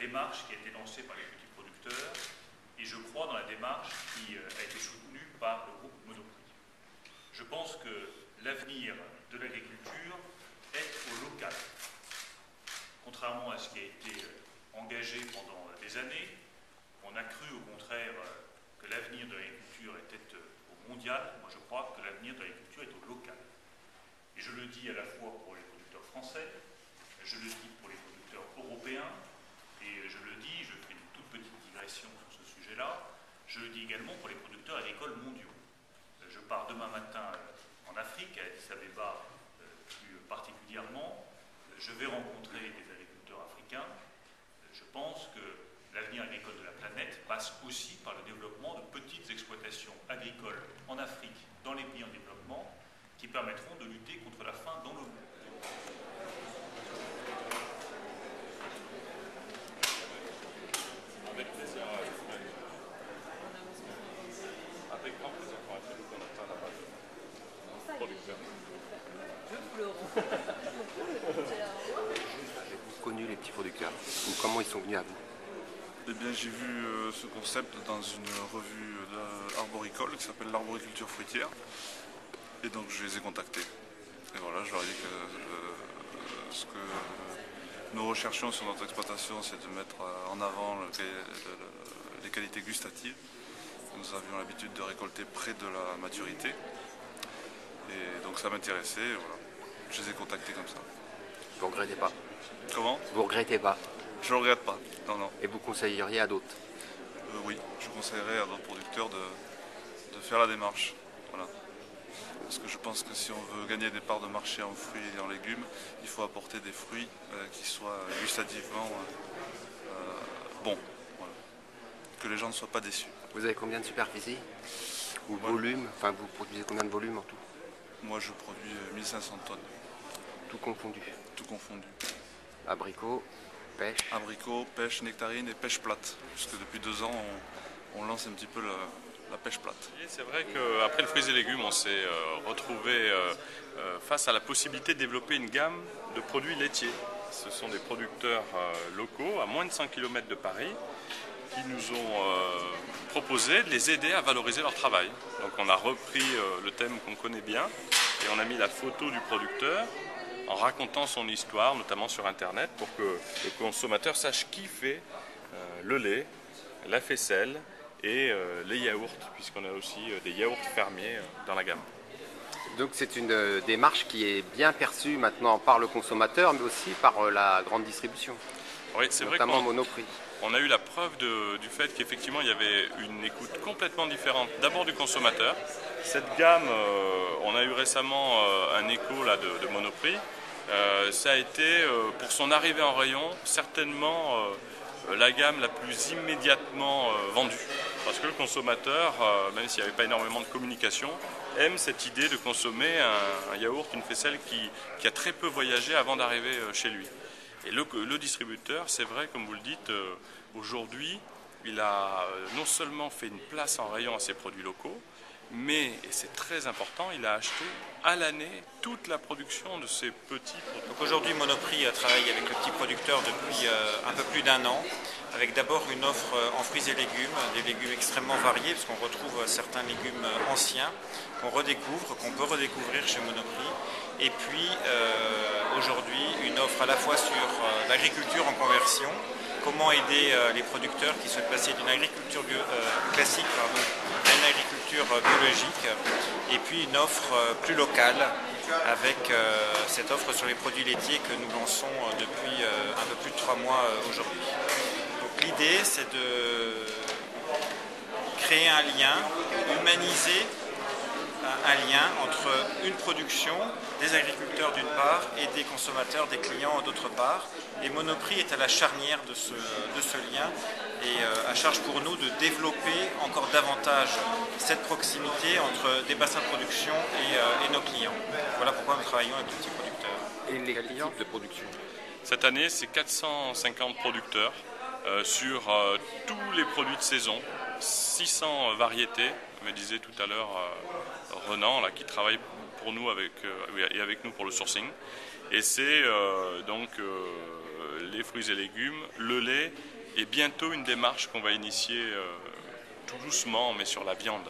démarche qui a été lancée par les petits producteurs et je crois dans la démarche qui a été soutenue par le groupe Monoprix. Je pense que l'avenir de l'agriculture est au local. Contrairement à ce qui a été engagé pendant des années, on a cru au contraire que l'avenir de l'agriculture était au mondial. Moi je crois que l'avenir de l'agriculture est au local. Et je le dis à la fois pour les producteurs français, je le dis pour les producteurs européens, et je le dis, je fais une toute petite digression sur ce sujet-là, je le dis également pour les producteurs agricoles mondiaux. Je pars demain matin en Afrique, à Addis Abeba plus particulièrement. Je vais rencontrer des agriculteurs africains. Je pense que l'avenir agricole de la planète passe aussi par le développement de petites exploitations agricoles en Afrique, dans les pays en développement, qui permettront de lutter contre la faim dans le monde. Avec plaisir. Avec grand plaisir pour être nous qu'on n'a pas de producteur. Avez-vous connu les petits producteurs? Ou comment ils sont venus à vous? Eh bien, j'ai vu ce concept dans une revue arboricole qui s'appelle l'arboriculture fruitière. Et donc, je les ai contactés. Et voilà, je leur ai dit que ce que nous recherchions sur notre exploitation, c'est de mettre en avant les qualités gustatives. Nous avions l'habitude de récolter près de la maturité. Et donc, ça m'intéressait. Voilà. Je les ai contactés comme ça. Vous ne regrettez pas? Comment? Vous ne regrettez pas? Je ne regrette pas. Non, non. Et vous conseilleriez à d'autres? Oui, je conseillerais à d'autres producteurs de faire la démarche. Voilà. Parce que je pense que si on veut gagner des parts de marché en fruits et en légumes, il faut apporter des fruits qui soient gustativement bons. Voilà. Que les gens ne soient pas déçus. Vous avez combien de superficie? Ou volume? Enfin, vous produisez combien de volume en tout? Moi, je produis 1500 tonnes. Tout confondu? Tout confondu. Abricots, pêche? Abricots, pêche, nectarine et pêche plate. Puisque depuis 2 ans, on lance un petit peu la pêche plate. C'est vrai qu'après le fruits et légumes, on s'est retrouvé face à la possibilité de développer une gamme de produits laitiers. Ce sont des producteurs locaux à moins de 100 km de Paris qui nous ont proposé de les aider à valoriser leur travail. Donc on a repris le thème qu'on connaît bien et on a mis la photo du producteur en racontant son histoire, notamment sur Internet, pour que le consommateur sache qui fait le lait, la faisselle et les yaourts, puisqu'on a aussi des yaourts fermiers dans la gamme. Donc c'est une démarche qui est bien perçue maintenant par le consommateur, mais aussi par la grande distribution, Oui, c'est vrai notamment Monoprix. On a eu la preuve du fait qu'effectivement il y avait une écoute complètement différente, d'abord du consommateur. Cette gamme, on a eu récemment un écho là, de Monoprix. Ça a été, pour son arrivée en rayon, certainement la gamme la plus immédiatement vendue. Parce que le consommateur, même s'il n'y avait pas énormément de communication, aime cette idée de consommer un yaourt, une faisselle qui a très peu voyagé avant d'arriver chez lui. Et le distributeur, c'est vrai, comme vous le dites, aujourd'hui, il a non seulement fait une place en rayon à ses produits locaux, mais, et c'est très important, il a acheté à l'année toute la production de ces petits producteurs. Donc aujourd'hui, Monoprix travaille avec le petit producteur depuis un peu plus d'1 an, avec d'abord une offre en fruits et légumes, des légumes extrêmement variés, parce qu'on retrouve certains légumes anciens qu'on redécouvre, qu'on peut redécouvrir chez Monoprix. Et puis aujourd'hui, une offre à la fois sur l'agriculture en conversion, comment aider les producteurs qui souhaitent passer d'une agriculture classique à une agriculture biologique, et puis une offre plus locale avec cette offre sur les produits laitiers que nous lançons depuis un peu plus de 3 mois aujourd'hui. Donc l'idée, c'est de créer un lien, humaniser un lien entre une production, des agriculteurs d'une part et des consommateurs, des clients d'autre part. Et Monoprix est à la charnière de ce lien et à charge pour nous de développer encore davantage cette proximité entre des bassins de production et nos clients. Voilà pourquoi nous travaillons avec les petits producteurs. Et les clients de production? Cette année, c'est 450 producteurs sur tous les produits de saison, 600 variétés, me disait tout à l'heure Renan, là, qui travaille pour nous et avec nous pour le sourcing. Et c'est donc les fruits et légumes, le lait et bientôt une démarche qu'on va initier tout doucement, mais sur la viande.